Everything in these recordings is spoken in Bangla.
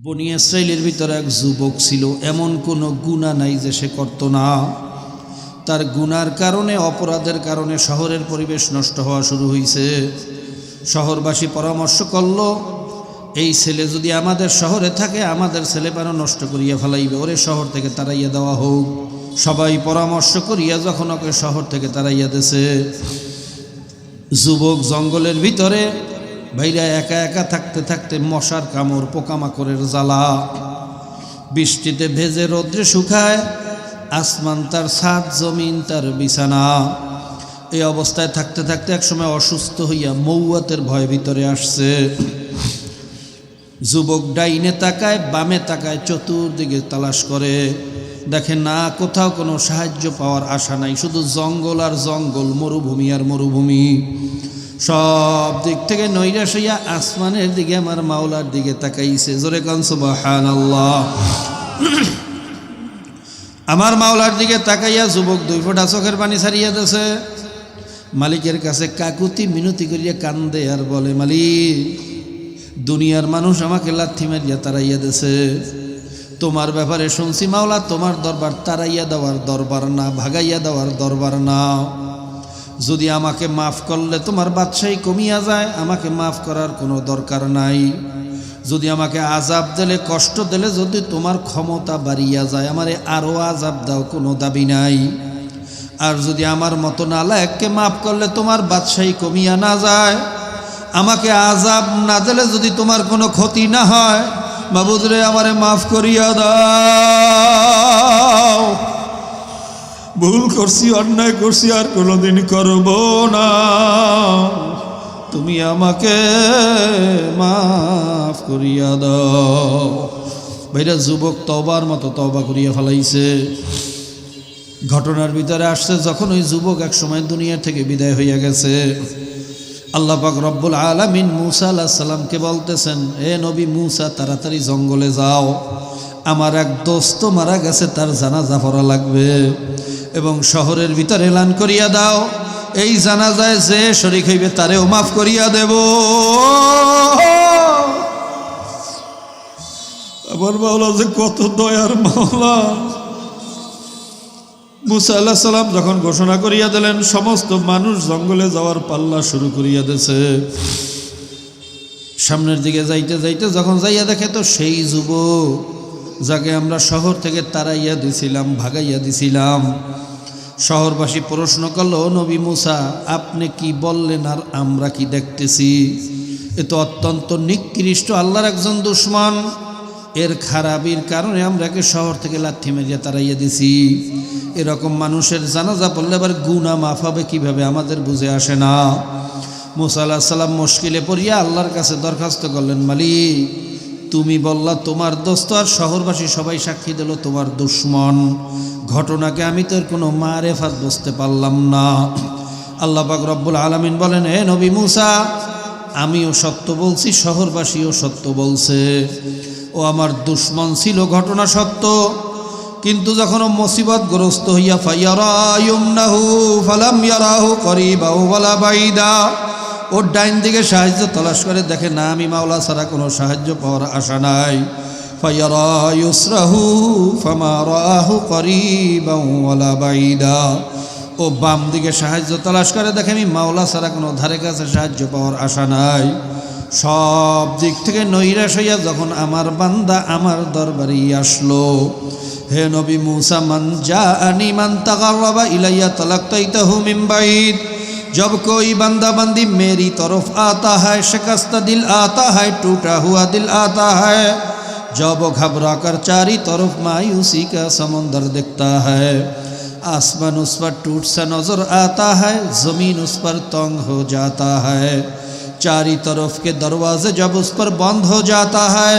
বনি ইসরাইলের ভিতরে এক যুবক ছিল, এমন কোনো গুনাহ নাই যে সে করত না। তার গুনার কারণে, অপরাধের কারণে শহরের পরিবেশ নষ্ট হওয়া শুরু হয়েছে। শহরবাসী পরামর্শ করল, এই ছেলে যদি আমাদের শহরে থাকে আমাদের ছেলেপানা নষ্ট করিয়া ফেলাইবে, ওরে শহর থেকে তাড়াইয়া দেওয়া হোক। সবাই পরামর্শ করিয়া যখন ওকে শহর থেকে তাড়াইয়া দিয়েছে, যুবক জঙ্গলের ভিতরে বাইরে একা একা থাকতে থাকতে মশার কামড়, পোকামাকড়ের জ্বালা, বৃষ্টিতে ভেজে রৌদ্রে শুকায়, আসমান তার ছাদ, জমিন তার বিছানা। এই অবস্থায় থাকতে থাকতে একসময় অসুস্থ হইয়া মৌয়াতের ভয় ভিতরে আসছে। যুবক ডাইনে তাকায়, বামে তাকায়, চতুর্দিকে তালাশ করে, দেখে না কোথাও কোনো সাহায্য পাওয়ার আশা নাই, শুধু জঙ্গল আর জঙ্গল, মরুভূমি আর মরুভূমি। সব দিক থেকে নৈরাশ হইয়া আসমানের দিকে, আমার মাওলার দিকে তাকাইছে। জোরে কান সুবহানাল্লাহ। আমার মাওলার দিকে তাকাইয়া যুবক দুই ফোঁটা চোখের পানি ছাড়িয়া দিয়েছে। মালিকের কাছে কাকুতি মিনতি করিয়া কান্দে আর বলে, মালিক, দুনিয়ার মানুষ আমাকে লাথি মারিয়া তাড়াইয়া দিয়েছে, তোমার ব্যাপারে শুনছি মাওলা, তোমার দরবার তাড়াইয়া দেওয়ার দরবার না, ভাগাইয়া দেওয়ার দরবার না। যদি আমাকে মাফ করলে তোমার বাদশাহী কমিয়া যায়, আমাকে মাফ করার কোনো দরকার নাই। যদি আমাকে আজাব দিলে, কষ্ট দিলে যদি তোমার ক্ষমতা বাড়িয়া যায়, আমারে আরও আজাব দাও, কোনো দাবি নাই। আর যদি আমার মতো নালায়েককে মাফ করলে তোমার বাদশাহী কমিয়া না যায়, আমাকে আজাব না দিলে যদি তোমার কোনো ক্ষতি না হয়, মাবুদ রে আমারে মাফ করিয়া দাও। ভুল করছি, অন্যায় করছি, আর কোনোদিন করব না, তুমি আমাকে মাফ করিয়া দাও। ভাইরা, যুবক তওবার মতো তওবা করিয়া ফেলাইছে। ঘটনার ভিতরে আসছে, যখন ওই যুবক এক সময় দুনিয়া থেকে বিদায় হইয়া গেছে, আল্লাহ পাক রব্বুল আলামিন মূসা আলাইহিস সালামকে বলতেছেন, হে নবী মূসা, তাড়াতাড়ি জঙ্গলে যাও, আমার এক দোস্ত মারা গেছে, তার জানাজা পড়া লাগবে, এবং শহরের ভিতরে এলান করিয়া দাও, এই জানাজায় যে শরীক হইবে তারেও মাফ করিয়া দেব। আমার মাওলা যে কত দয়ার মাওলা। মূসা আলাইহিস সালাম যখন ঘোষণা করিয়া দিলেন, সমস্ত মানুষ জঙ্গলে যাওয়ার পাল্লা শুরু করিয়া দিয়েছে। সামনের দিকে যাইতে যাইতে যখন যাইয়া দেখে, তো সেই যুবক যাকে আমরা শহর থেকে তাড়াইয়া দিছিলাম, ভাগাইয়া দিছিলাম। শহরবাসী প্রশ্ন করলো, নবী মূসা, আপনি কি বললেন আর আমরা কি দেখতেছি? এ তো অত্যন্ত নিকৃষ্ট আল্লাহর একজন দুশমন, এর খারাপির কারণে আমরাকে শহর থেকে লাথি মেরিয়া তাড়াইয়া দিছি। এরকম মানুষের জানাজা পড়লে আবার গুনাহ মাফ হবে কিভাবে, আমাদের বুঝে আসে না। মূসা আলাইহিস সালাম মুশকিলে পড়িয়া আল্লাহর কাছে দরখাস্ত করলেন, মালিক, তুমি বললা তোমার দোস্ত, আর শহরবাসী সবাই সাক্ষী দিল তোমার দুশমন। ঘটনাকে আমি তোর কোনো মারেফাত বুঝতে পারলাম না। আল্লাহ পাক রব্বুল আলামিন বলেন, হে নবী মূসা, আমিও সত্য বলছি, শহরবাসীও সত্য বলছে। ও আমার দুশমন ছিল, ঘটনা সত্য, কিন্তু যখন মুসিবতগ্রস্ত হইয়া ফায়ারায়ুমনাহু ফালাম ইয়ারাহু করিবাহু ওয়ালা বাইদা, ওর ডাইন দিকে সাহায্য তলাশ করে, দেখে না আমি মাওলা ছাড়া কোনো সাহায্য পাওয়ার আশা নাই। ফায়ারায়ুসরাহু ফামা রাহু করিবাহু ওয়ালা বাইদা, ও বাম দিকে সাহায্য তলাশ করে, দেখে আমি মাওলা ছাড়া কোনো ধারে কাছে সাহায্য পাওয়ার আশা নাই। সব দিক থেকে নৈরাশ হইয়া যখন আমার বান্দা আমার দরবারে আসলো, হে নবী মূসা, মান জাআনি মান তাকাররাবা ইলাইয়া তালাক্তাইতাহু মিন বাইদ, जब कोई बंदा बंदी मेरी तरफ आता है, शिकस्ता दिल आता है, टूटा हुआ दिल आता है, जब वो घबरा कर चारी तरफ मायूसी का समंदर दिखता है, आसमान उस पर टूट सा नजर आता है, जमीन उस पर तंग हो जाता है, चारी तरफ के दरवाजे जब उस पर बंद हो जाता है,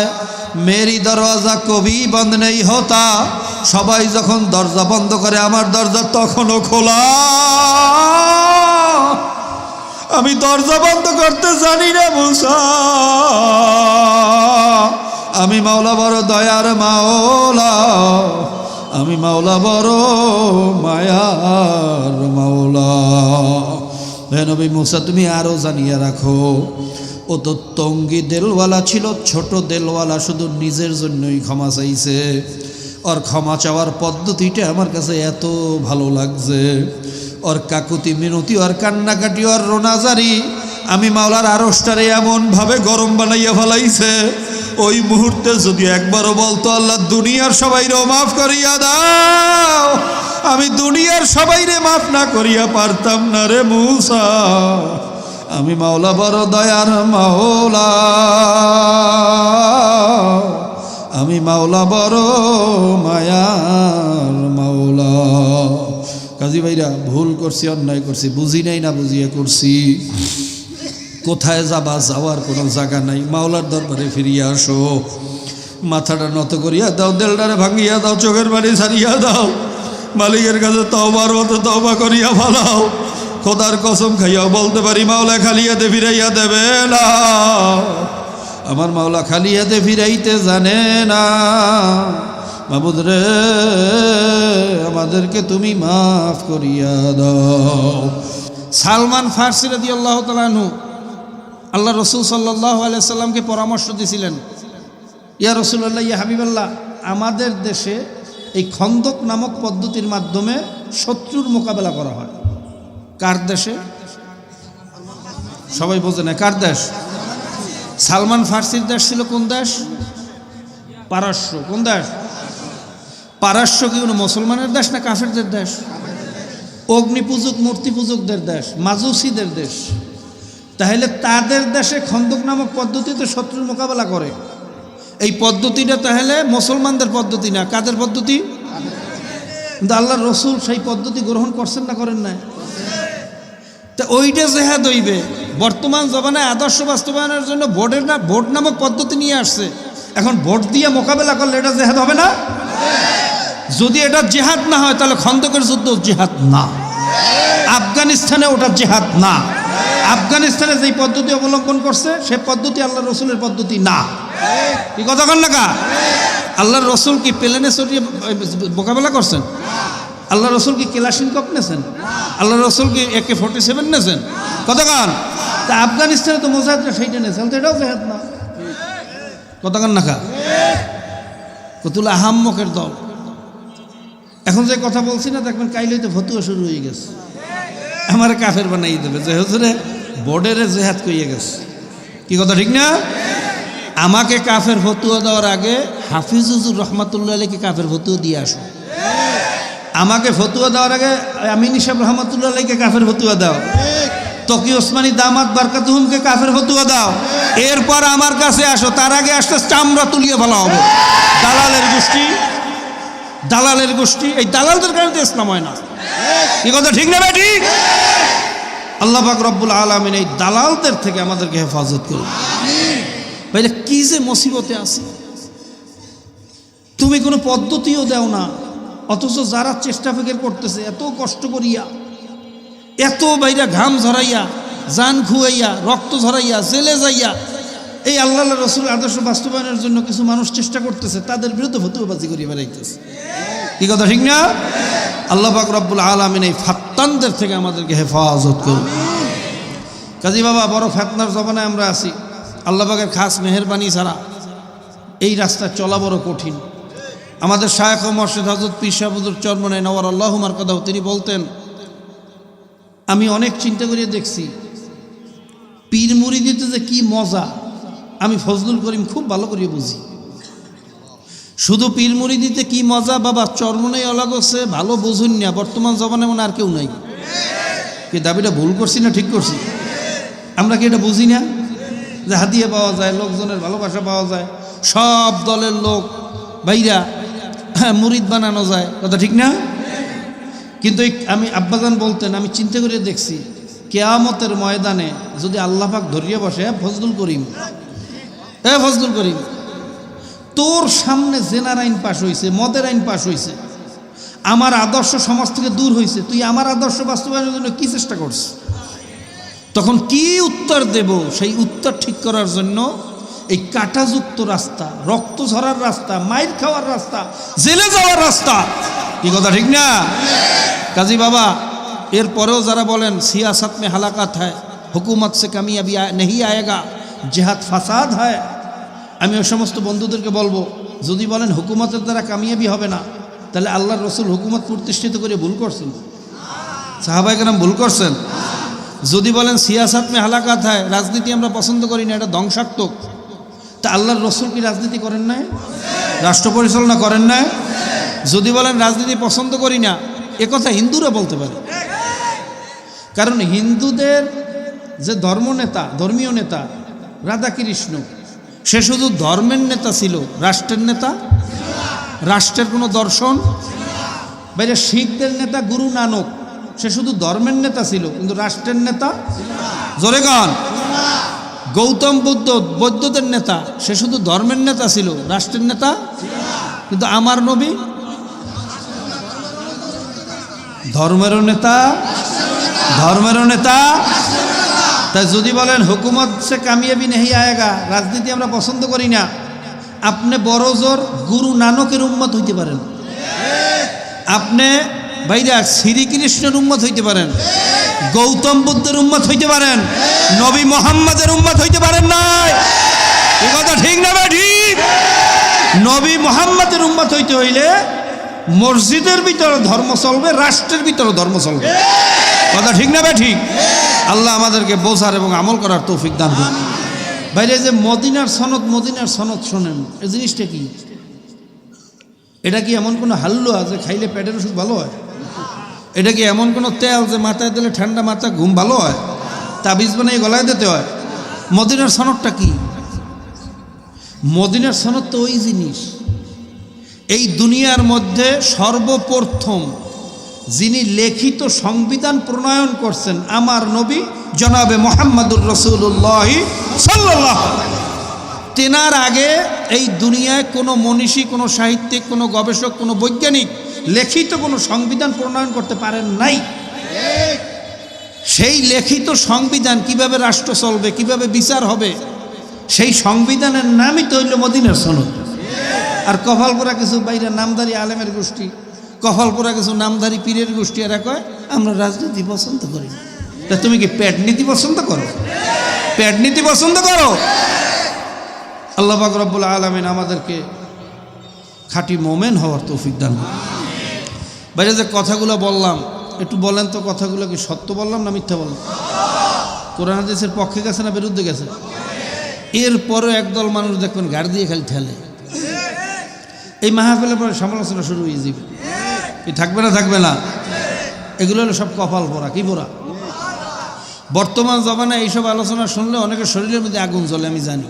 मेरी दरवाजा कभी बंद नहीं होता, सबाई जखन दरजा बंद करे आमार दरजा तखनो खोला, আমি দরজা বন্ধ করতে জানি না মূসা, আমি মাওলা বড় দয়ার মাওলা, আমি মাওলা বড় মায়ার মাওলা। হে নবী মূসা, তুমি আরো জানিয়ে রাখো, ও তো তঙ্গি দেলওয়ালা ছিল, ছোট দেলওয়ালা, শুধু নিজের জন্যই ক্ষমা চাইছে। ওর ক্ষমা চাওয়ার পদ্ধতিটা আমার কাছে এত ভালো লাগছে। ওর কাকুতি মিনতি, ওর কান্নাকাটি, ওর রোনাজারি আমি মাওলার আরশটারে এমনভাবে গরম বানাইয়া ফেলাইছে। ওই মুহূর্তে যদি একবারও বলতো আল্লাহ দুনিয়ার সবাইরেও মাফ করিয়া দাও, আমি দুনিয়ার সবাইরে মাফ না করিয়া পারতাম না রে মূসা। আমি মাওলা বড় দয়ার মাওলা, আমি মাওলা বড় মায়ার মাওলা। কাজী ভাইরা, ভুল করছি, অন্যায় করছি, বুঝি নাই না বুঝিয়ে করছি। কোথায় যাবা, যাওয়ার কোনো জায়গা নাই। মাওলার দরবারে ফিরিয়ে আসো, মাথাটা নত করিয়া দাও, দেলটারে ভাঙিয়া দাও, চোখের বাড়ি ছাড়িয়া দাও, মালিকের কাছে তওবার মতো তওবা করিয়া ফেলাও। খোদার কসম খাইয়াও বলতে পারি, মাওলা খালি হাতে ফিরাইয়া দেবে না। আমার মাওলা খালি হাতে ফিরাইতে জানে না। মাবুদ রে, আমাদেরকে তুমি মাফ করিয়া দাও। সালমান ফারসি রাদিয়াল্লাহু তাআলা আনহু আল্লাহ রসুল সাল্লাল্লাহু আলাইহি সাল্লামকে পরামর্শ দিয়েছিলেন, ইয়া রাসূলুল্লাহ, ইয়া হাবিবাল্লাহ, আমাদের দেশে এই খন্দক নামক পদ্ধতির মাধ্যমে শত্রুর মোকাবেলা করা হয়। কার দেশে? সবাই বোঝে না কার দেশ? সালমান ফারসির দেশ ছিল কোন দেশ? পারস্য। কোন দেশ? পারস্য কি কোনো মুসলমানের দেশ না কাফেরদের দেশ? অগ্নিপূজক, মূর্তি পূজকদের দেশ, মাজুসিদের দেশ। তাহলে তাদের দেশে খন্দক নামক পদ্ধতিতে শত্রুর মোকাবেলা করে। এই পদ্ধতিটা তাহলে মুসলমানদের পদ্ধতি না, কাদের পদ্ধতি? কিন্তু আল্লাহর রসুল সেই পদ্ধতি গ্রহণ করছেন না করেন না? তা ওইটা জেহাদ হইবে। বর্তমান জমানায় আদর্শ বাস্তবায়নের জন্য ভোট নামক পদ্ধতি নিয়ে আসছে। এখন ভোট দিয়ে মোকাবেলা করলে এটা জেহাদ হবে না? যদি এটা জেহাদ না হয় তাহলে খন্দকের যুদ্ধ জেহাদ না, আফগানিস্তানে ওটা জেহাদ না। আফগানিস্তানে যেই পদ্ধতি অবলম্বন করছে সে পদ্ধতি আল্লাহ রসুলের পদ্ধতি না। কি কথা কন না? আল্লাহর রসুল কি প্লেনে চড়িয়ে মোকাবেলা করছেন? আল্লাহ রসুল কি ক্লাশিনকভ নেছেন? আল্লাহ রসুল কি AK-47 নেছেন? কতক্ষণ? তা আফগানিস্তানে তো মোজাহিদরা সেইটা নেছেন, তো এটাও জেহাদ না। কতক্ষণ না কতুল আহাম্মকের দল। এখন যে কথা বলছি না, দেখবেন কাইলেই তো ফতুয়া শুরু হয়ে গেছে, আমার কাফের বানাই দেবে যে হুজুরে বর্ডারে জেহাদ কইয়ে গেছে। কি কথা ঠিক না? আমাকে কাফের ফতুয়া দেওয়ার আগে হাফিজ হুজুর রহমাতুল্লাহ আলাইকে কাফের ফতুয়া দিয়ে আসো। আমাকে ফতুয়া দেওয়ার আগে আমিন সাহেব রহমাতুল্লাহ আলাইকে কাফের ফতুয়া দাও, তকি ওসমানী দামাত বারকাতুহুমকে কাফের ফতুয়া দাও, এরপর আমার কাছে আসো। তার আগে আসতে চামড়া তুলিয়ে ফেলা হবে। দালালের গোষ্ঠী, দালালের গোষ্ঠী, এই দালালদের কারণে তো ইসলাম হয় না। কি কথা ঠিক না? ঠিক। আল্লাহ পাক রব্বুল আলামিন এই দালালদের থেকে আমাদেরকে হেফাজত করুন। ভাইরা, কি যে মুসিবতে আছে, তুমি কোনো পদ্ধতিও দাও না, অথচ যারা চেষ্টা ফিকির করতেছে এত কষ্ট করিয়া, এত বাইরা ঘাম ঝরাইয়া, জান খুয়াইয়া, রক্ত ঝরাইয়া, জেলে যাইয়া এই আল্লাহ রসুলের আদর্শ বাস্তবায়নের জন্য কিছু মানুষ চেষ্টা করতেছে, তাদের বিরুদ্ধে ফতুয়াবাজি করিয়া বেড়াইতেছে। কি কথা ঠিক না? আল্লাহ পাক রব্বুল আলামিন এই ফাত্তানদের থেকে আমাদেরকে হেফাজত করুন। কাজী বাবা, বড় ফেতনার জমানায় আমরা আছি। আল্লাহ পাকের খাস মেহেরবানি ছাড়া এই রাস্তা চলা বড় কঠিন। আমাদের শায়খ ও মুর্শিদ হযরত পীর সাহেব হুজুর চরমনায় নওয়ার আল্লাহু মারকাদাহু, তিনি বলতেন, আমি অনেক চিন্তা করিয়ে দেখছি পীর মুরিদিতে যে কি মজা আমি ফজলুল করিম খুব ভালো করে বুঝি। শুধু পীর মুরিদিতে কি মজা বাবা, চরমনায় অলগ হচ্ছে ভালো বুঝুন না। বর্তমান জমানায় মনে আর কেউ নাই। কি দাবিটা ভুল করছি না ঠিক করছি? আমরা কি এটা বুঝি না যে হাদিয়া পাওয়া যায়, লোকজনের ভালোবাসা পাওয়া যায়, সব দলের লোক ভাইরা মুরিদ বানানো যায়? কথা ঠিক না? কিন্তু আমি আব্বাজান বলতেন, আমি চিন্তা করে দেখছি কিয়ামতের ময়দানে যদি আল্লাহ পাক ধরিয়ে বসে, ফজলুল করিম, ফজলুল করিম, তোর সামনে জেনার আইন পাশ হয়েছে, মদের আইন পাশ হয়েছে, আমার আদর্শ সমাজ থেকে দূর হয়েছে, তুই আমার আদর্শ বাস্তবায়নের জন্য কি চেষ্টা করছিস? তখন কি উত্তর দেব? সেই উত্তর ঠিক করার জন্য এই কাঁটাযুক্ত রাস্তা, রক্ত ঝরার রাস্তা, মাইর খাওয়ার রাস্তা, জেলে যাওয়ার রাস্তা। কি কথা ঠিক না? কাজী বাবা, এরপরেও যারা বলেন সিয়াসত মে হালাকাত হ্যায়, হুকুমত সে কামিয়াবি নেহি আয়েগা, জেহাদ ফাসাদ হয়। আমি ওই সমস্ত বন্ধুদেরকে বলবো, যদি বলেন হুকুমতের দ্বারা কামিয়াবি হবে না, তাহলে আল্লাহর রসুল হুকুমত প্রতিষ্ঠিত করে ভুল করছেন? সাহাবায়ে কেরাম ভুল করছেন? যদি বলেন সিয়াসাত মে হালাকাত হয়, রাজনীতি আমরা পছন্দ করি না, এটা ধ্বংসাত্মক, তা আল্লাহর রসুল কি রাজনীতি করেন নাই? রাষ্ট্র পরিচালনা করেন নাই? যদি বলেন রাজনীতি পছন্দ করি না, একথা হিন্দুরা বলতে পারে। কারণ হিন্দুদের যে ধর্মীয় নেতা রাধাকৃষ্ণ, সে শুধু ধর্মের নেতা ছিল, রাষ্ট্রের নেতা, রাষ্ট্রের কোনো দর্শন বাইরে। শিখদের নেতা গুরু নানক, সে শুধু ধর্মের নেতা ছিল কিন্তু রাষ্ট্রের নেতা, জোরে গান। গৌতম বুদ্ধ বৌদ্ধদের নেতা, সে শুধু ধর্মের নেতা ছিল, রাষ্ট্রের নেতা। কিন্তু আমার নবী ধর্মেরও নেতা, ধর্মেরও নেতা। তাই যদি বলেন হুকুমত সে কামিয়াবি নেই আয়েগা, রাজনীতি আমরা পছন্দ করি না, আপনি বড় জোর গুরু নানকের উম্মত হইতে পারেন, আপনি ভাইরা শ্রীকৃষ্ণের উম্মত হইতে পারেন, গৌতম বুদ্ধের উম্মত হইতে পারেন, নবী মোহাম্মদের উম্মত হইতে পারেন নাই। এই কথা ঠিক না ভাই? ঠিক। নবী মোহাম্মদের উম্মত হইতে হইলে মসজিদের ভিতরে ধর্ম চলবে, রাষ্ট্রের ভিতরে ধর্ম চলবে। কথা ঠিক না ভাই? ঠিক। আল্লাহ আমাদেরকে বোঝার এবং আমল করার তৌফিক দান করুন। বাইরে যে মদিনার সনদ শোনেন, এই জিনিসটা কি? এটা কি এমন কোনো হালুয়া যে খাইলে পেটের ওষুধ ভালো হয়? এটা কি এমন কোনো তেল যে মাথায় দিলে ঠান্ডা মাথা ঘুম ভালো হয়? তাবিজ বানিয়ে গলায় দিতে হয়? মদিনার সনদটা কি? মদিনার সনদ তো ওই জিনিস, এই দুনিয়ার মধ্যে সর্বপ্রথম যিনি লিখিত সংবিধান প্রণয়ন করছেন আমার নবী জনাবে মুহাম্মদুর রাসূলুল্লাহ সাল্লাল্লাহু আলাইহি ওয়াসাল্লাম। তেনার আগে এই দুনিয়ায় কোনো মনীষী, কোনো সাহিত্যিক, কোনো গবেষক, কোনো বৈজ্ঞানিক লিখিত কোনো সংবিধান প্রণয়ন করতে পারেন নাই। সেই লিখিত সংবিধান কিভাবে রাষ্ট্র চলবে, কিভাবে বিচার হবে, সেই সংবিধানের নামই তো হইল মদিনার সনদ। আর কপালপুরা কিছু বাইরে নামধারী আলেমের গোষ্ঠী, কপালপুরা কিছু নামধারী পীরের গোষ্ঠী, এরা কয় আমরা রাজনীতি পছন্দ করি না। তা তুমি কি পেট নীতি পছন্দ করো? পেট নীতি পছন্দ করো? আল্লাহ পাক রব্বুল আলামিন আমাদেরকে খাঁটি মোমেন হওয়ার তৌফিক দান করুন। বাইরে যে কথাগুলো বললাম, একটু বলেন তো কথাগুলো কি সত্য বললাম না মিথ্যা বললাম? কোরআন হাদিসের পক্ষে গেছে না বিরুদ্ধে গেছে? এরপরও একদল মানুষ দেখবেন গাড়ি দিয়ে খালি ঠেলে। এই মাহফিলের পরে সমালোচনা শুরু হয়ে যাবে, কি থাকবে না? থাকবে না? এগুলো হলো সব কপাল পোড়া। কি পোড়া? বর্তমান জমানায় এইসব আলোচনা শুনলে অনেকের শরীরের মধ্যে আগুন জ্বলে, আমি জানি।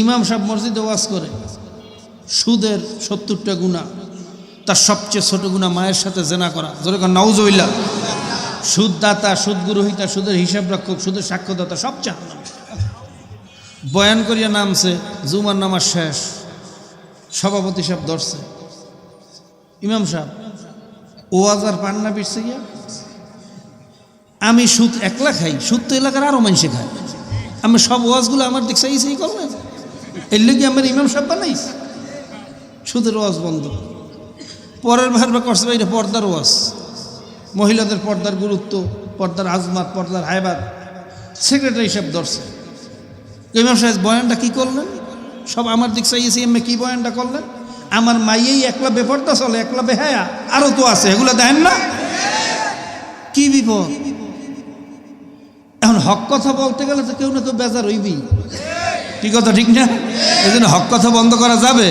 ইমাম সাহেব মসজিদে ওয়াজ করে সুদের 70টা গুনাহ, তার সবচেয়ে ছোট গুনাহ মায়ের সাথে জেনা করা। যেরকম নাউজুবিল্লাহ। সুদদাতা, সুদ গ্রহীতা, সুদের হিসাব রক্ষক, সুদের সাক্ষ্যদাতা সব জাহান্নামে। বয়ান করিয়া নামছে, জুমার নামাজ শেষ, সভাপতি সাহেব ধরছে, ইমাম সাহেব ওয়াজ আর পান্না পিটছে গিয়া, আমি সুদ একলা খাই, সুদ তো এলাকার আরো মানুষে খায়, আমি সব ওয়াজগুলো আমার দিক সেই করবেন, এর লেগে আমার ইমাম সাহেব বানাইস। সুদের ওয়াজ বন্ধ। পরের ভারবা করছে এটা পর্দার ওয়াজ, মহিলাদের পর্দার গুরুত্ব, পর্দার আজমাত, পর্দার হায়বাত, সেক্রেটারি সাহেব ধরছে। ইমাম সাহেব বয়ানটা কি করলেন? সব আমার দিক চাইয়েছি, এমনি কি বয়ানটা করলেন? আমার মাইয়েই একলা বেপর্দা চলে, একলা বেহায়া, আরো তো আছে, এগুলো দেখেন না? কি বিপদ! এখন হক কথা বলতে গেলে তো কেউ না কেউ বেজার হইবি। ঠিক কথা ঠিক না? এই জন্য হক কথা বন্ধ করা যাবে?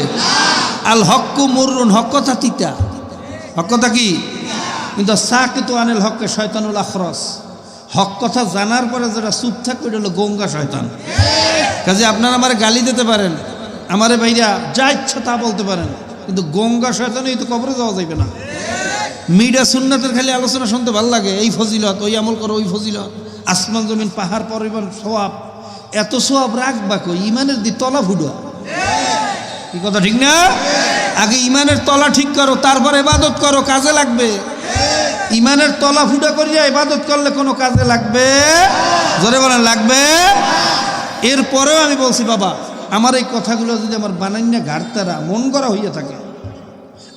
আল হক্কু মুররুন, হক কথা তিতা। হক কথা কি? কিন্তু সাকিতু আনিল হককে শয়তানুল আখরস। হক কথা জানার পরে যারা চুপ থাকবে এটা হলো গঙ্গা শয়তান। কাজে আপনারা আমার গালি দিতে পারেন, আমারে ভাইরা যা ইচ্ছা তা বলতে পারেন, কিন্তু গঙ্গা শয়তানই তো কবরে যাওয়া যাবে না। মিডিয়া সুন্নাতের খালি আলোচনা শুনতে ভালো লাগে, এই ফজিলত, ওই আমল করো, ওই ফজিলত, আসমান জমিন পাহাড় পরিমাণ সোয়াব, এত সোয়াব রাখবা কই? ইমানের দি তলা ফুডুয়া। কি কথা ঠিক না? আগে ইমানের তলা ঠিক করো, তারপর ইবাদত করো, কাজে লাগবে। ইমানের তলা ফুটা করিয়া ইবাদত করলে কোনো কাজে লাগবে? জোরে বলেন লাগবে। এরপরেও আমি বলছি বাবা, আমার এই কথাগুলো যদি আমার বানান্যা ঘাটতারা মন করা হইয়া থাকে,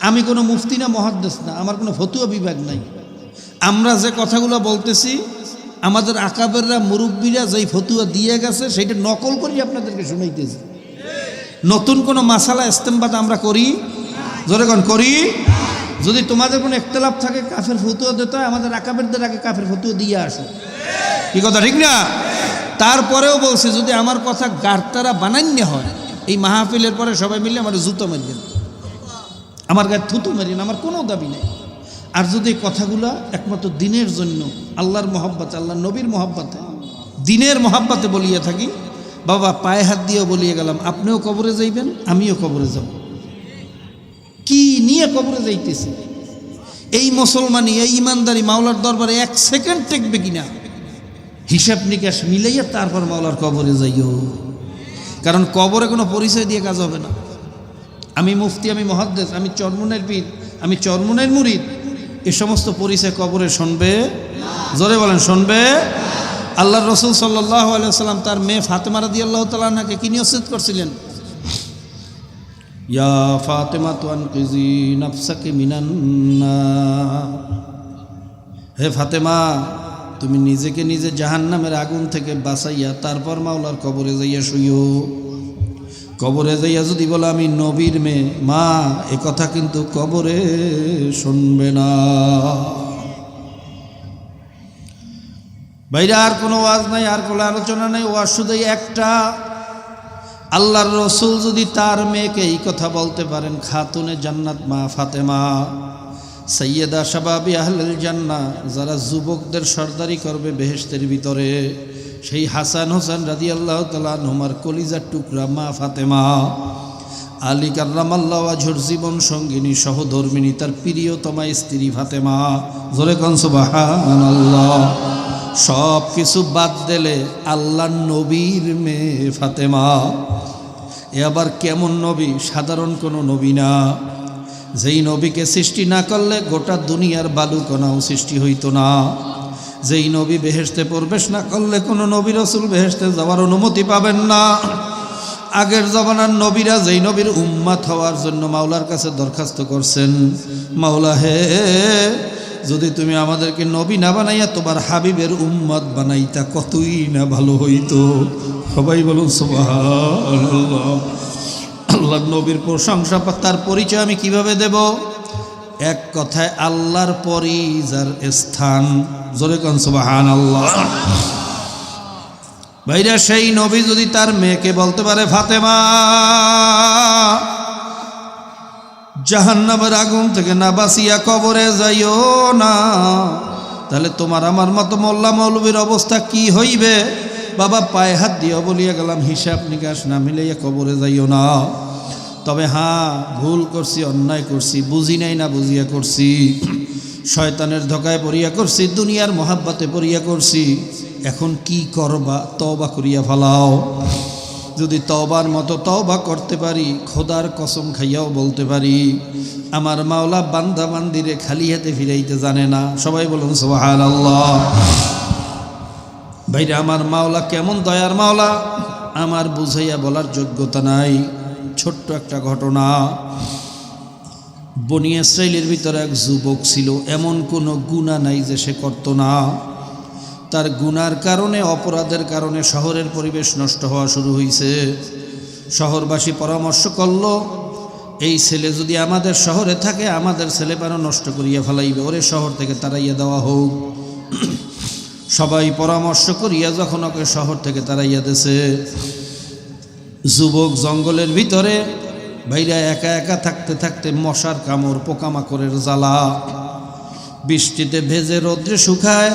আমি কোনো মুফতি না, মুহাদ্দিস না, আমার কোনো ফতুয়া বিভাগ নাই। আমরা যে কথাগুলো বলতেছি আমাদের আকাবেররা মুরব্বীরা যেই ফতুয়া দিয়ে গেছে সেইটা নকল করি আপনাদেরকে শুনাইতেছি। নতুন কোনো মাসালা ইস্তেমবাদ আমরা করি, জোরে কোন করি? যদি তোমাদের কোনো একতলাপ থাকে কাফের ফতুয়া দিতে হয়, আমাদের আকাবেরদের আগে কাফের ফতুয়া দিয়ে আসো। কি কথা ঠিক না? তারপরেও বলছে যদি আমার কথা গার্তারা বানান্য হয়, এই মাহফিলের পরে সবাই মিলে আমার জুতো মারিয়েন, আমার গায়ে থুতু মারিয়েন, আমার কোনো দাবি নেই। আর যদি এই কথাগুলো একমাত্র দিনের জন্য, আল্লাহর মহব্বতে, আল্লাহর নবীর মহব্বতে, দিনের মহব্বতে বলিয়ে থাকি, বাবা পায়ে হাত দিয়েও বলিয়ে গেলাম আপনিও কবরে যাইবেন, আমিও কবরে যাব। কি নিয়ে কবরে যাইতেছি? এই মুসলমানি, এই ইমানদারি মাওলার দরবারে এক সেকেন্ড টেকবে কিনা হিসাব নিকাশ মিলাইয়া তারপর মাওলার কবরে যাইও। কারণ কবরে কোনো পরিচয় দিয়ে কাজ হবে না। আমি মুফতি, আমি মুহাদ্দিস, আমি চরমুনের পীর, আমি চরমুনের মুরিদ, এ সমস্ত পরিচয় কবরে শুনবে? জোরে বলেন শুনবে? আল্লাহর রাসূল সাল্লাল্লাহু আলাইহি ওয়াসাল্লাম তার মেয়ে ফাতেমা রাদিয়াল্লাহু তাআলা আনহাকে কি নিয়ত করছিলেন? ইয়া ফাতেমা আনকিজি নাফসাকি মিনান নার, হে ফাতেমা তুমি নিজেকে নিজে জাহান্নামের আগুন থেকে বাঁচাইয়া তারপর মাওলার কবরে যাইয়া শুইও। কবরে যাইয়া যদি বলো আমি নবীর মেয়ে, মা এ কথা কিন্তু কবরে শুনবে না। বাইরে আর কোনো ওয়াজ নাই, আর কোনো আলোচনা নাই, ওয়াজ শুধু একটা, আল্লাহর রসুল যদি তার মেয়েকে এই কথা বলতে পারেন, খাতুনে জান্নাত মা ফাতেমা, সৈয়দা শাবাবি আহলুল জান্নাহ, যারা যুবকদের সর্দারি করবে বেহেশতের ভিতরে, সেই হাসান হোসেন রাদিয়াল্লাহু তাআলা আনহুমার কলিজার টুকরা মা ফাতেমা, আলী কাররামাল্লাহু ওয়াজহুর জীবন সঙ্গিনী সহধর্মিনী, তার প্রিয়তমা স্ত্রী ফাতেমা, জোরে কোন সুবহানাল্লাহ। সব কিছু বাদ দিলে আল্লাহর নবীর মেয়ে ফাতেমা। এ আবার কেমন নবী? সাধারণ কোনো নবী না। যেই নবীকে সৃষ্টি না করলে গোটা দুনিয়ার বালুকণাও সৃষ্টি হইতো না। যেই নবী বেহেশতে প্রবেশ না করলে কোনো নবী রাসূল বেহেশতে যাওয়ার অনুমতি পাবেন না। আগের জমানার নবীরা যেই নবীর উম্মত হওয়ার জন্য মাওলার কাছে দরখাস্ত করছেন, মাওলা হে যদি তুমি আমাদেরকে নবী না বানাইয়া তোমার হাবিবের উম্মত বানাইতা কতই না ভালো হইতো। সবাই বলুন সুবহানাল্লাহ। আল্লাহর নবীর প্রশংসা, তার পরিচয় আমি কিভাবে দেব? এক কথায় আল্লাহর পরই যার স্থান, জোরে কোন সুবহানাল্লাহ। ভাইরা সেই নবী যদি তার মেয়েকে বলতে পারে ফাতেমা জাহান্নামের আগুন থেকে না বাঁচিয়া কবরে যাইও না, তাহলে তোমার আমার মতো মোল্লা মৌলবীর অবস্থা কি হইবে? বাবা পায়ে হাত দিয়ে বলিয়া গেলাম হিসাব নিকাশ না মিলাইয়া কবরে যাইও না। তবে হ্যাঁ, ভুল করছি, অন্যায় করছি, বুঝি নাই না বুঝিয়া করছি, শয়তানের ধোকায় পড়িয়া করছি, দুনিয়ার মহাব্বতে পড়িয়া করছি। এখন কি করবা? তওবা করিয়া ফেলাও। যদি তওবার মতো তওবা করতে পারি, খোদার কসম খাইয়াও বলতে পারি আমার মাওলা বান্দা বান্দিরে খালি হাতে ফিরাইতে জানে না। সবাই বলুন সুবহানাল্লাহ। ভাইরা আমার মাওলা কেমন দয়ার মাওলা আমার বুঝাইয়া বলার যোগ্যতা নাই। ছোট্ট একটা ঘটনা, বনি ইসরাইলের ভিতরে এক যুবক ছিল, এমন কোনো গুনাহ নাই যে সে করত না। তার গুনার কারণে, অপরাধের কারণে শহরের পরিবেশ নষ্ট হওয়া শুরু হয়েছে। শহরবাসী পরামর্শ করল এই ছেলে যদি আমাদের শহরে থাকে আমাদের ছেলেপানো নষ্ট করিয়া ফেলাইবে, ওরে শহর থেকে তাড়াইয়া দেওয়া হোক। সবাই পরামর্শ করিয়া যখন ওকে শহর থেকে তাড়াইয়া দিয়েছে, যুবক জঙ্গলের ভিতরে ভাইরা একা একা থাকতে থাকতে মশার কামড়, পোকামাকড়ের জ্বালা, বৃষ্টিতে ভেজে রৌদ্রে শুকায়,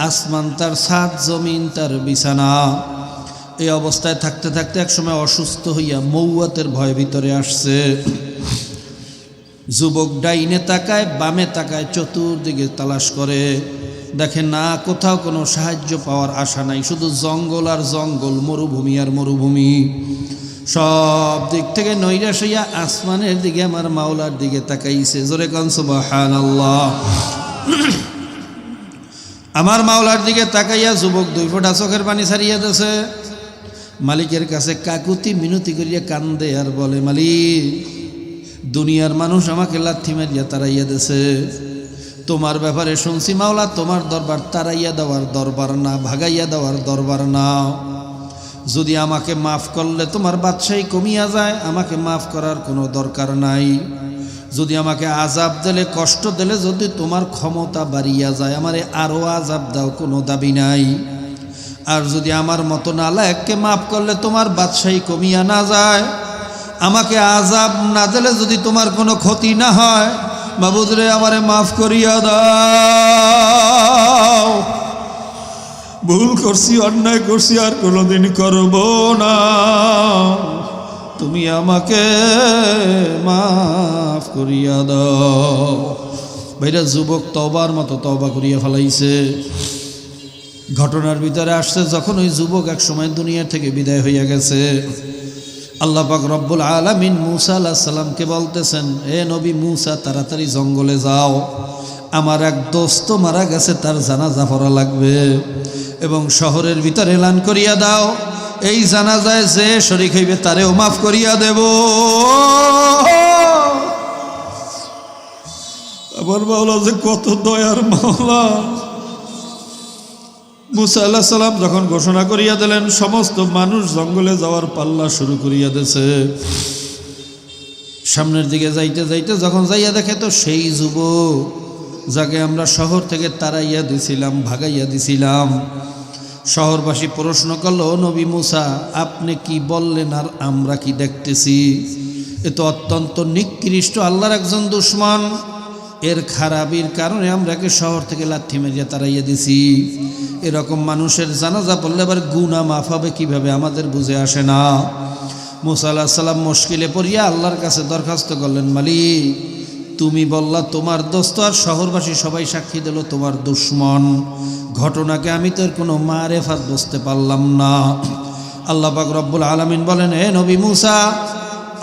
আসমান তার ছাদ, জমিন তার বিছানা। এই অবস্থায় থাকতে থাকতে একসময় অসুস্থ হইয়া মৌয়াতের ভয় ভিতরে আসছে। যুবক ডাইনে তাকায়, বামে তাকায়, চতুর্দিকে তালাশ করে, দেখে না কোথাও কোনো সাহায্য পাওয়ার আশা নাই, শুধু জঙ্গল আর জঙ্গল, মরুভূমি আর মরুভূমি। সব দিক থেকে নৈরাশ হইয়া আসমানের দিকে, আমার মাওলার দিকে তাকাইছে। জোরে কোন সুবহানাল্লাহ। আমার মাওলার দিকে তাকাইয়া যুবক দুই ফোঁটা চোখের পানি ছাড়িয়া দিয়েছে। মালিকের কাছে কাকুতি মিনতি করিয়া কান্দে আর বলে, মালিক দুনিয়ার মানুষ আমাকে লাথি মারিয়া তাড়াইয়া দিয়েছে, তোমার ব্যাপারে শুনছি মাওলা, তোমার দরবার তাড়াইয়া দেওয়ার দরবার না, ভাগাইয়া দেওয়ার দরবার না। যদি আমাকে মাফ করলে তোমার বাদশাহী কমিয়া যায়, আমাকে মাফ করার কোনো দরকার নাই। যদি আমাকে আযাব দিলে, কষ্ট দিলে যদি তোমার ক্ষমতা বাড়িয়া যায়, আমারে আরও আযাব দাও, কোনো দাবি নাই। আর যদি আমার মতো নালায়েককে মাফ করলে তোমার বাদশাহী কমিয়া না যায়, আমাকে আযাব না দিলে যদি তোমার কোনো ক্ষতি না হয়, মাবুদ রে আমারে মাফ করিয়া দাও। ভুল করছি, অন্যায় করছি, আর কোনোদিন করব না। তুমি আমাকে মাফ করিয়া দাও। ভাইরা, যুবক তওবার মতো তওবা করিয়া ফেলাইছে। ঘটনার ভিতরে আসছে, যখন ওই যুবক এক সময় দুনিয়া থেকে বিদায় হইয়া গেছে, আল্লাহ পাক রব্বুল আলামিন মূসা আলাইহিস সালামকে বলতেছেন, এ নবী মূসা, তাড়াতাড়ি জঙ্গলে যাও, আমার এক দোস্ত মারা গেছে, তার জানাজা পড়া লাগবে, এবং শহরের ভিতরে এলান করিয়া দাও, এই জানাজায় যে শরীক হইবে তারেও মাফ করিয়া দেব। আমার মাওলা যে কত দয়ার মাওলা। মূসা আলাইহিস সালাম যখন ঘোষণা করিয়া দিলেন, সমস্ত মানুষ জঙ্গলে যাওয়ার পাল্লা শুরু করিয়া দিয়েছে। সামনের দিকে যাইতে যাইতে যখন যাইয়া দেখে তো সেই যুবক যাকে আমরা শহর থেকে তাড়াইয়া দিছিলাম, ভাগাইয়া দিছিলাম। শহরবাসী প্রশ্ন করল, নবী মূসা, আপনি কি বললেন আর আমরা কি দেখতেছি? এ তো অত্যন্ত নিকৃষ্ট আল্লাহর একজন দুশমন, এর খারাপির কারণে আমরাকে শহর থেকে লাথি মেরিয়া তাড়াইয়া দিছি। এরকম মানুষের জানাজা পড়লে আবার গুনাহ মাফ হবে কিভাবে, আমাদের বুঝে আসে না। মূসা আলাইহিস সালাম মুশকিলে পড়িয়া আল্লাহর কাছে দরখাস্ত করলেন, মালিক, তুমি বললা তোমার দোস্ত, আর শহরবাসী সবাই সাক্ষী দিল তোমার দুশমন। ঘটনাকে আমি তোর কোনো মারেফাত বুঝতে পারলাম না। আল্লাহ পাক রব্বুল আলামিন বলেন, হে নবী মূসা,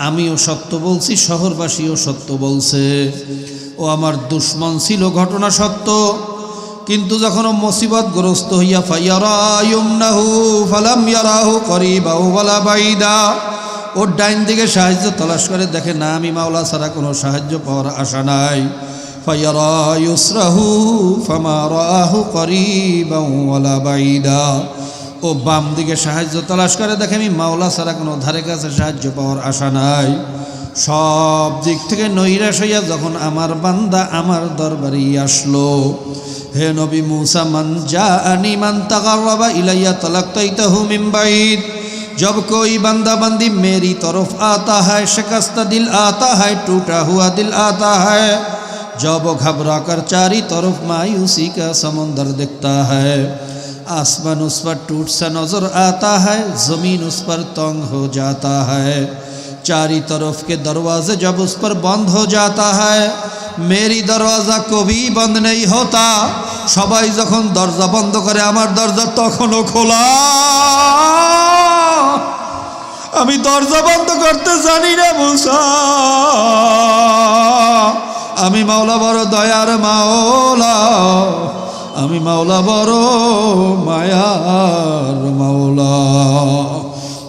আমিও সত্য বলছি, শহরবাসীও সত্য বলছে। ও আমার দুশমন ছিল, ঘটনা সত্য, কিন্তু যখন মুসিবতগ্রস্ত হইয়া ফায়ারা ইউমনাহু ফালাম ইয়ারাহু করিবা ওয়ালা বাইদা, ওর ডাইন দিকে সাহায্য তলাশ করে দেখে না, আমি মাওলা ছাড়া কোনো সাহায্য পাওয়ার আশা নাই। ফায়ারা ইউসরাহু ফামা রাহু করিবা ওয়ালা বাইদা, ও বাম দিকে সাহায্য তলাশ করে দেখে আমি মাওলা ছাড়া কোনো ধারে কাছে সাহায্য পাওয়ার আশা নাই। সব দিক থেকে নৈরাশ হইয়া যখন আমার বান্দা আমার দরবারে আসলো, হে নবী মূসা, মান জাআনি মান তাকাররাবা ইলাইয়া তালাক্তাইতাহু মিন বাইদ, जब कोई बंदा बंदी मेरी तरफ आता है, शिकस्ता दिल आता है, टूटा हुआ दिल आता है, जब वो घबरा कर चारी तरफ मायूसी का समंदर दिखता है, आसमान उस पर टूट सा नजर आता है, जमीन उस पर तंग हो जाता है, चारी तरफ के दरवाजे जब उस पर बंद हो जाता है, मेरी दरवाजा कभी बंद नहीं होता, সবাই যখন দরজা বন্ধ করে আমার দরজা তখনও খোলা। আমি দরজা বন্ধ করতে জানি না মূসা, আমি মাওলা বড় দয়ার মাওলা, আমি মাওলা বড় মায়ার মাওলা।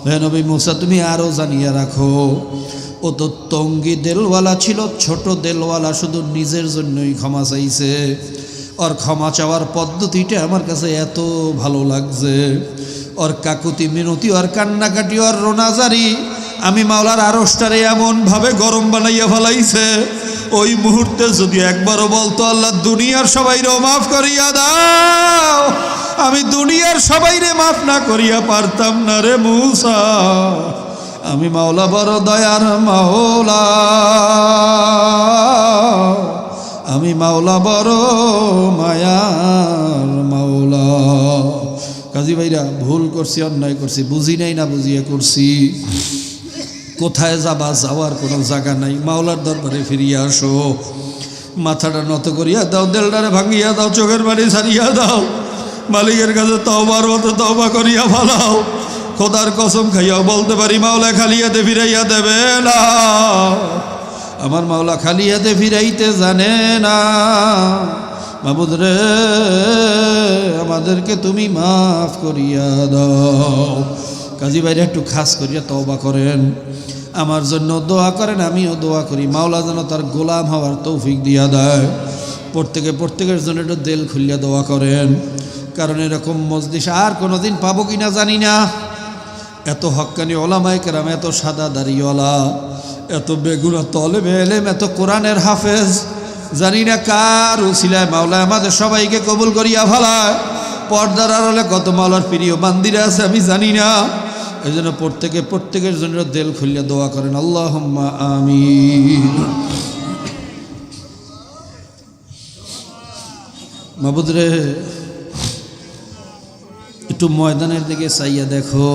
হে নবী মূসা, তুমি আরো জানিয়ে রাখো, ও তো তঙ্গি দেলওয়ালা ছিল, ছোট দেলওয়ালা, শুধু নিজের জন্যই ক্ষমা চাইছে। ওর ক্ষমা চাওয়ার পদ্ধতিটা আমার কাছে এত ভালো লাগছে, ওর কাকুতি মিনতি, ওর কান্নাকাটি, ওর রোনাজারি আমি মাওলার আরশটারে এমনভাবে গরম বানাইয়া ফেলাইছে। ওই মুহূর্তে যদি একবারও বলতো, আল্লাহ দুনিয়ার সবাইরে মাফ করিয়া দাও, আমি দুনিয়ার সবাইরে মাফ না করিয়া পারতাম না রে মূসা। আমি মাওলা বড় দয়ার মাওলা, আমি মাওলা বড় মায়ার মাওলা। কাজী ভাইরা, ভুল করছি, অন্যায় করছি, বুঝি নাই না বুঝিয়ে করছি। কোথায় যাবা, যাওয়ার কোনো জায়গা নাই, মাওলার দরবারে ফিরিয়া আসো। মাথাটা নত করিয়া দাও, দেলটারে ভাঙিয়া দাও, চোখের বাড়ি ছাড়িয়া দাও, মালিকের কাছে তওবার মতো তওবা করিয়া ফেলাও। খোদার কসম খাইয়াও বলতে পারি, মাওলা খালি হাতে ফিরাইয়া দেবে না। আমার মাওলা খালি হাতে ফিরাইতে জানে না। মাবুদ রে, আমাদেরকে তুমি মাফ করিয়া দাও। কাজী ভাইরা একটু খাস করিয়া তওবা করেন, আমার জন্য দোয়া করেন, আমিও দোয়া করি, মাওলা যেন তার গোলাম হওয়ার তৌফিক দিয়া দেয়। প্রত্যেকের জন্য একটু দিল খুলিয়া দোয়া করেন, কারণ এরকম মজলিস আর কোনোদিন পাবো কিনা জানি না। এত হক্কানি ওলামায়ে কেরাম, এত সাদা দাড়িওয়ালা, এত বেগুনা তলেবে এলেম, এত কোরআনের হাফেজ, জানি না কার উসিলায় মাওলা আমাদের সবাইকে কবুল করিয়া ফেলায়। পর্দার আড়ালে কত মাওলার প্রিয় বান্দিরা আছে আমি জানি না। এই জন্য প্রত্যেকের জন্য দিল খুলিয়া দোয়া করেন, আল্লাহুম্মা আমিন। মাবুদ রে, একটু ময়দানের দিকে চাইয়া দেখো,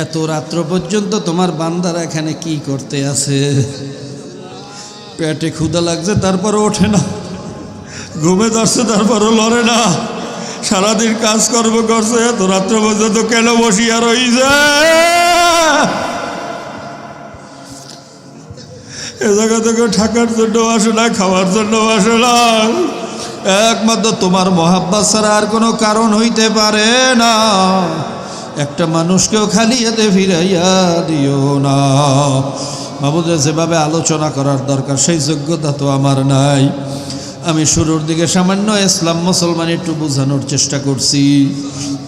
এত রাত্র পর্যন্ত তোমার বান্দারা এখানে কি করতে আছে? পেটে ক্ষুধা লাগছে তারপরও ওঠে না, ঘুমে ধরছে তারপরও লড়ে না, সারাদিন কাজকর্ম করছে, এত রাত্র পর্যন্ত কেন বসিয়া রইছে? এ জায়গা থেকে থাকার জন্য আসে না, খাওয়ার জন্য আসে না, একমাত্র তোমার মহাব্বত ছাড়া আর কোনো কারণ হইতে পারে না। একটা মানুষকেও খালি হাতে ফিরাইয়া দিও না। মাবুদ, যেভাবে আলোচনা করার দরকার সেই যোগ্যতা তো আমার নাই। আমি শুরুর দিকে সামান্য ইসলাম মুসলমান একটু বোঝানোর চেষ্টা করছি।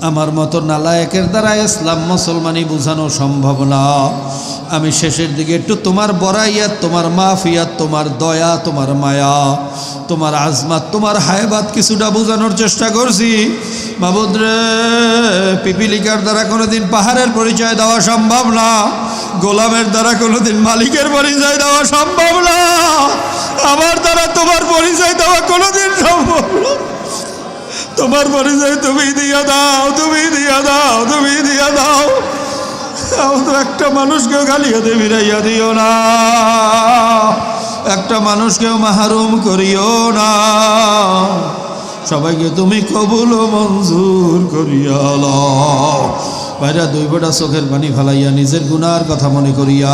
আমার মতো নালায়েকের দ্বারা ইসলাম মুসলমানই বোঝানো সম্ভব না। আমি শেষের দিকে একটু তোমার বড়াইয়াত, তোমার মাফিয়াত, তোমার দয়া, তোমার মায়া, তোমার আজমাত, তোমার হায়বাত কিছুটা বোঝানোর চেষ্টা করছি। মাবুদ রে, পিপিলিকার দ্বারা কোনোদিন পাহাড়ের পরিচয় দেওয়া সম্ভব না, গোলামের দ্বারা কোনোদিন মালিকের পরিচয় দেওয়া সম্ভব না, আমার দ্বারা তোমার পরিচয় দেওয়া কোনোদিন সম্ভব না। তোমার পরিচয় তুমি দিয়া দাও, তুমি দিয়া দাও, তুমি দিয়া দাও। একটা মানুষকেও খালি হাতে ফিরাইয়া দিও না, একটা মানুষকেও মাহরুম করিও না। সবাইকে তুমি কবুল ও মঞ্জুর করিয়া লও। ভাইরা, দুই ফোঁটা চোখের পানি ফেলাইয়া নিজের গুনার কথা মনে করিয়া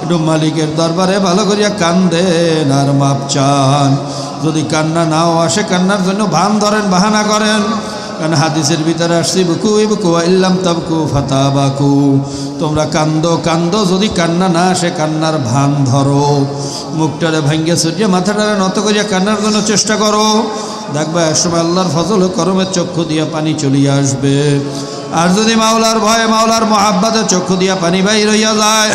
একটু মালিকের দরবারে ভালো করিয়া কান্দেন আর মাপ চান। যদি কান্না নাও আসে, কান্নার জন্য ভান ধরেন, বাহানা করেন। কারণ হাদিসের ভিতরে আসছি, বুকু ইবকু ইল্লাম তাবকু ফাতাবাকু, তোমরা কান্দো কান্দো, যদি কান্না না আসে কান্নার ভান ধরো। মুখটারে ভাঙ্গিয়া ছুটিয়া মাথাটারে নত করিয়া কান্নার জন্য চেষ্টা করো। দেখবা একসময় আল্লাহর ফজল করমের চক্ষু দিয়া পানি চলিয়া আসবে। আর যদি মাওলার ভয়ে, মাওলার মহাব্বতে চক্ষু দিয়া পানি বাইর হইয়া যায়,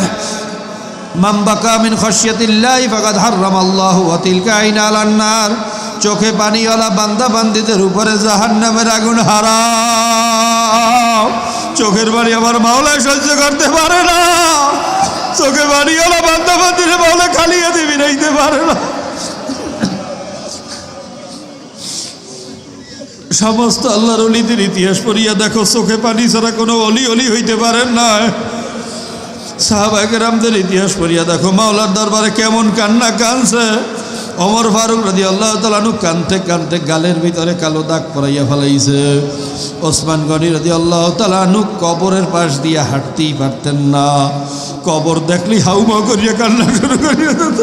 মান বাকা মিন খাশিয়াতিল্লাহি ফাকাদ হারামাল্লাহু ওয়া তিলকা আইনা আলান নার, চোখে পানিওয়ালা বান্দা বান্দিদের উপরে জাহান্নামের আগুন হারাম। চোখের পানি আমার মাওলা সহ্য করতে পারে না, চোখে পানিওয়ালা বান্দা বান্দিদের মাওলা খালি হাতে ফিরাইতে পারে না। সমস্ত আল্লাহর ওলিদের ইতিহাস পড়িয়া দেখো, চোখে পানি ছাড়া কোনো অলি হইতে পারেন না। সাহাবায়ে কেরামদের ইতিহাস পড়িয়া দেখো, মাওলার দরবারে কেমন কান্না কানছে। ওমর ফারুক রাদিয়াল্লাহু তাআলা আনহু কানতে কানতে গালের ভিতরে কালো দাগ পরাইয়া ফেলাইছে। ওসমান গনি রাদিয়াল্লাহু তাআলা আনহু কবরের পাশ দিয়ে হাঁটতেই পারতেন না, কবর দেখলি হাউমাউ করিয়া কান্না শুরু করিয়া দিত।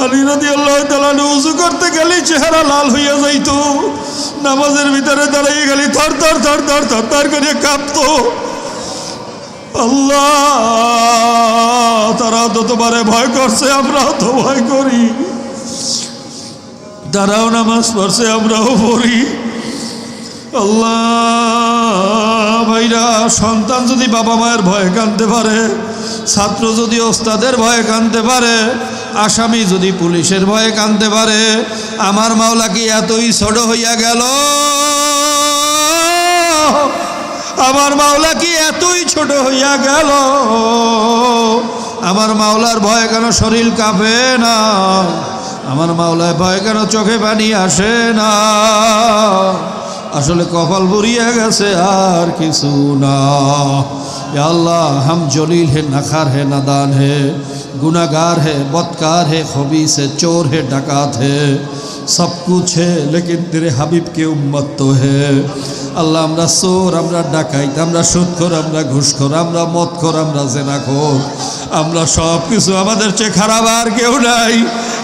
আলী রাদিয়াল্লাহু তাআলা আনহু ওযু করতে গেলে চেহারা লাল হইয়া যাইত, নামাজের ভিতরে দাঁড়িয়ে গেলে থর থর থর থর থর থর করে কাঁপতো। আল্লাহ, তারা তো তোমারে ভয় করছে, আমরাও তো ভয় করি। তারাও নামাজ পড়ছে, আমরাও পড়ি। আল্লাহ ভাইরা, সন্তান যদি বাবা মায়ের ভয়ে কাঁদতে পারে, ছাত্র যদি ওস্তাদের ভয়ে কাঁদতে পারে, আসামি যদি পুলিশের ভয়ে কাঁদতে পারে, আমার মাওলা কি এতই ছোট হইয়া গেল? আমার মাওলা কি এতই ছোট হইয়া গেল? আমার মাওলার ভয়ে কেন শরীর কাঁপে না? আমার মাওলার ভয়ে কেন চোখে পানি আসে না? আসলে কপাল বুড়িয়ে গেছে, আর কিছু না। या अल्लाह, हम जलील है, नखार है, नादान है, गुनाहगार है, बदकार है, खबीस है, चोर है, डकात है, सब कुछ है, लेकिन तेरे हबीब के उम्मत तो है। अल्लाह, আমরা চোর, আমরা ডাকাইত, আমরা সুদখোর, আমরা ঘুষখোর, আমরা মদখোর, আমরা জেনাখোর, আমরা সব কিছু, আমাদের চেয়ে খারাপ আর কেউ নাই।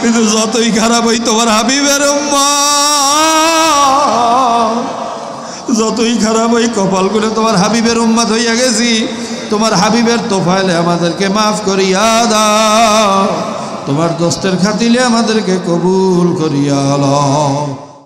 কিন্তু যতই খারাপ হই তোমার হাবিবের উম্মত, যতই খারাপ হই কপাল করে তোমার হাবিবের উম্মত হইয়া গেছি। তোমার হাবিবের তোফাইলে আমাদেরকে মাফ করিয়া দাও, তোমার দোস্তের খাতিলে আমাদেরকে কবুল করিয়া লও।